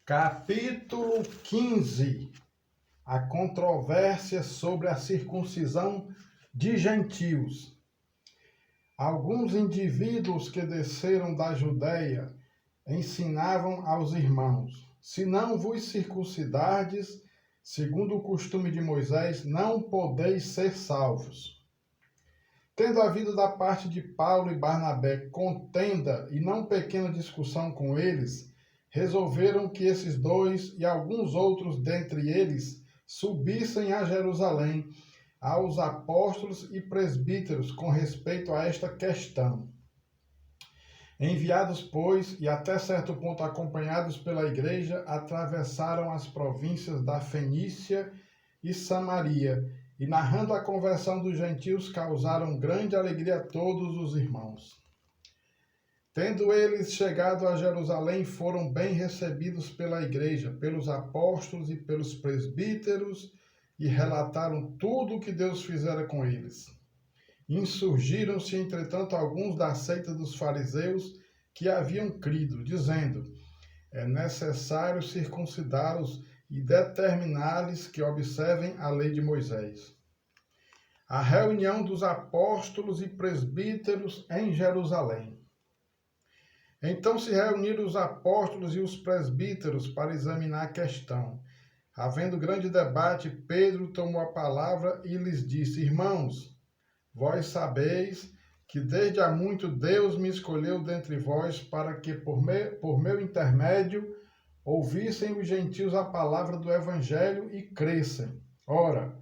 Capítulo 15. A controvérsia sobre a circuncisão de gentios. Alguns indivíduos que desceram da Judéia ensinavam aos irmãos: se não vos circuncidardes, segundo o costume de Moisés, não podeis ser salvos. Tendo havido da parte de Paulo e Barnabé contenda e não pequena discussão com eles, resolveram que esses dois e alguns outros dentre eles subissem a Jerusalém aos apóstolos e presbíteros com respeito a esta questão. Enviados, pois, e até certo ponto acompanhados pela igreja, atravessaram as províncias da Fenícia e Samaria, e narrando a conversão dos gentios, causaram grande alegria a todos os irmãos. Tendo eles chegado a Jerusalém, foram bem recebidos pela igreja, pelos apóstolos e pelos presbíteros, e relataram tudo o que Deus fizera com eles. Insurgiram-se, entretanto, alguns da seita dos fariseus que haviam crido, dizendo: é necessário circuncidá-los e determinar-lhes que observem a lei de Moisés. A reunião dos apóstolos e presbíteros em Jerusalém. Então se reuniram os apóstolos e os presbíteros para examinar a questão. Havendo grande debate, Pedro tomou a palavra e lhes disse: irmãos, vós sabeis que desde há muito Deus me escolheu dentre vós para que por meu intermédio ouvissem os gentios a palavra do evangelho e crescem. Ora,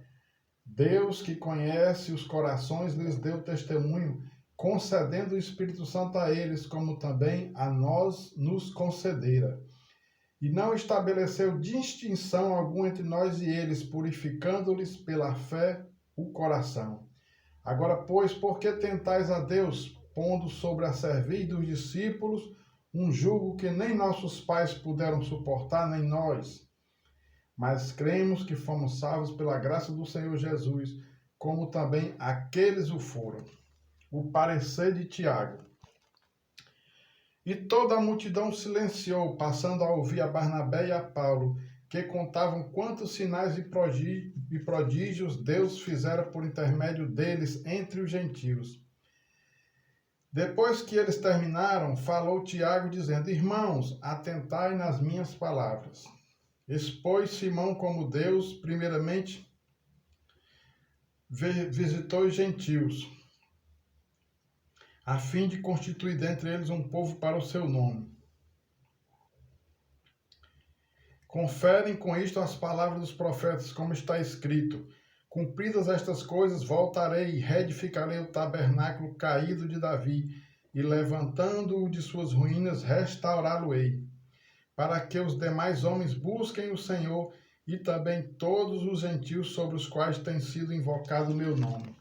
Deus que conhece os corações lhes deu testemunho, concedendo o Espírito Santo a eles, como também a nós nos concedera. E não estabeleceu distinção alguma entre nós e eles, purificando-lhes pela fé o coração. Agora, pois, por que tentais a Deus, pondo sobre a cerviz dos discípulos um jugo que nem nossos pais puderam suportar, nem nós? Mas cremos que fomos salvos pela graça do Senhor Jesus, como também aqueles o foram. O parecer de Tiago. E toda a multidão silenciou, passando a ouvir a Barnabé e a Paulo, que contavam quantos sinais e prodígios Deus fizera por intermédio deles entre os gentios. Depois que eles terminaram, falou Tiago, dizendo: irmãos, atentai nas minhas palavras. Expôs Simão como Deus, primeiramente, visitou os gentios, a fim de constituir dentre eles um povo para o seu nome. Conferem com isto as palavras dos profetas, como está escrito: cumpridas estas coisas, voltarei e reedificarei o tabernáculo caído de Davi, e levantando-o de suas ruínas, restaurá-lo-ei, para que os demais homens busquem o Senhor, e também todos os gentios sobre os quais tem sido invocado o meu nome.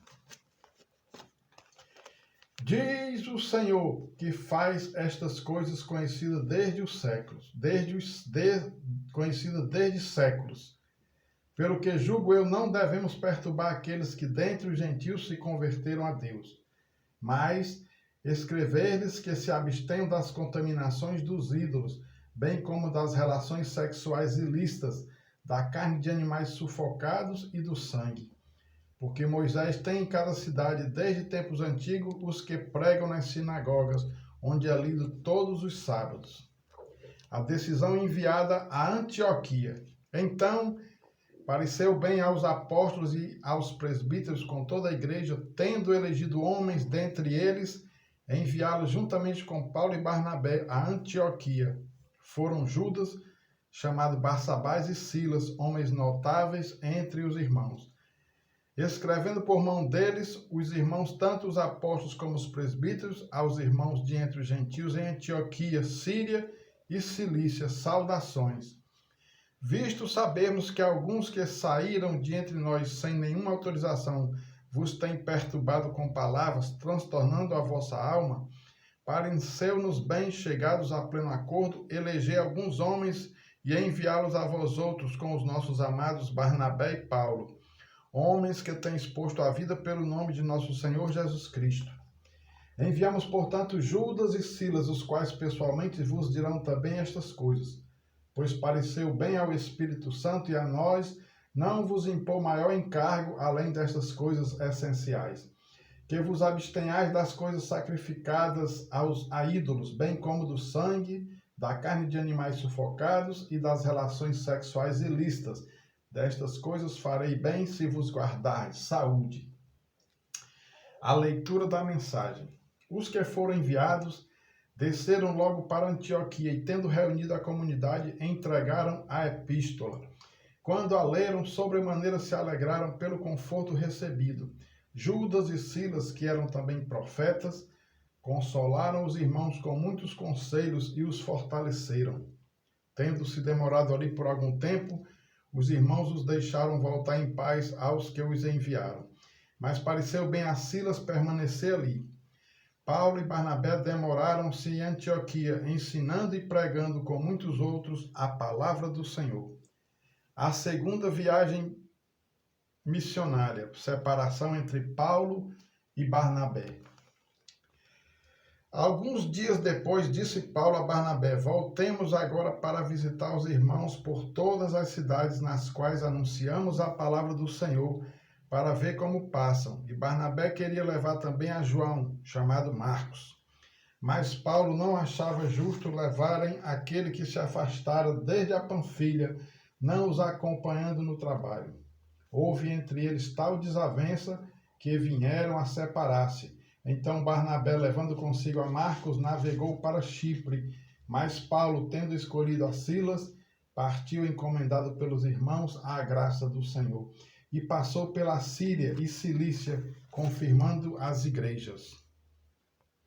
Diz o Senhor, que faz estas coisas conhecidas desde os séculos, conhecidas desde séculos. Pelo que julgo eu, não devemos perturbar aqueles que dentre os gentios se converteram a Deus, mas escrever-lhes que se abstenham das contaminações dos ídolos, bem como das relações sexuais ilícitas, da carne de animais sufocados e do sangue. Porque Moisés tem em cada cidade, desde tempos antigos, os que pregam nas sinagogas, onde é lido todos os sábados. A decisão enviada a Antioquia. Então, pareceu bem aos apóstolos e aos presbíteros com toda a igreja, tendo elegido homens dentre eles, enviá-los juntamente com Paulo e Barnabé a Antioquia. Foram Judas, chamado Barsabás, e Silas, homens notáveis entre os irmãos. Escrevendo por mão deles, os irmãos, tanto os apóstolos como os presbíteros, aos irmãos de entre os gentios em Antioquia, Síria e Cilícia, saudações. Visto sabermos que alguns que saíram de entre nós sem nenhuma autorização vos têm perturbado com palavras, transtornando a vossa alma, pareceu-nos bem, chegados a pleno acordo, eleger alguns homens e enviá-los a vós outros com os nossos amados Barnabé e Paulo, homens que têm exposto a vida pelo nome de nosso Senhor Jesus Cristo. Enviamos, portanto, Judas e Silas, os quais pessoalmente vos dirão também estas coisas. pois pareceu bem ao Espírito Santo e a nós não vos impor maior encargo além destas coisas essenciais: que vos abstenhais das coisas sacrificadas a ídolos, bem como do sangue, da carne de animais sufocados e das relações sexuais ilícitas. Destas coisas farei bem se vos guardardes. Saúde. A leitura da mensagem. Os que foram enviados desceram logo para Antioquia e, tendo reunido a comunidade, entregaram a epístola. Quando a leram, sobremaneira se alegraram pelo conforto recebido. Judas e Silas, que eram também profetas, consolaram os irmãos com muitos conselhos e os fortaleceram. Tendo se demorado ali por algum tempo, os irmãos os deixaram voltar em paz aos que os enviaram. Mas pareceu bem a Silas permanecer ali. Paulo e Barnabé demoraram-se em Antioquia, ensinando e pregando com muitos outros a palavra do Senhor. A segunda viagem missionária, separação entre Paulo e Barnabé. Alguns dias depois, disse Paulo a Barnabé: voltemos agora para visitar os irmãos por todas as cidades nas quais anunciamos a palavra do Senhor, para ver como passam. E Barnabé queria levar também a João, chamado Marcos. Mas Paulo não achava justo levarem aquele que se afastara desde a Panfilha, não os acompanhando no trabalho. Houve entre eles tal desavença que vieram a separar-se. Então Barnabé, levando consigo a Marcos, navegou para Chipre. Mas Paulo, tendo escolhido a Silas, partiu encomendado pelos irmãos à graça do Senhor. E passou pela Síria e Cilícia, confirmando as igrejas.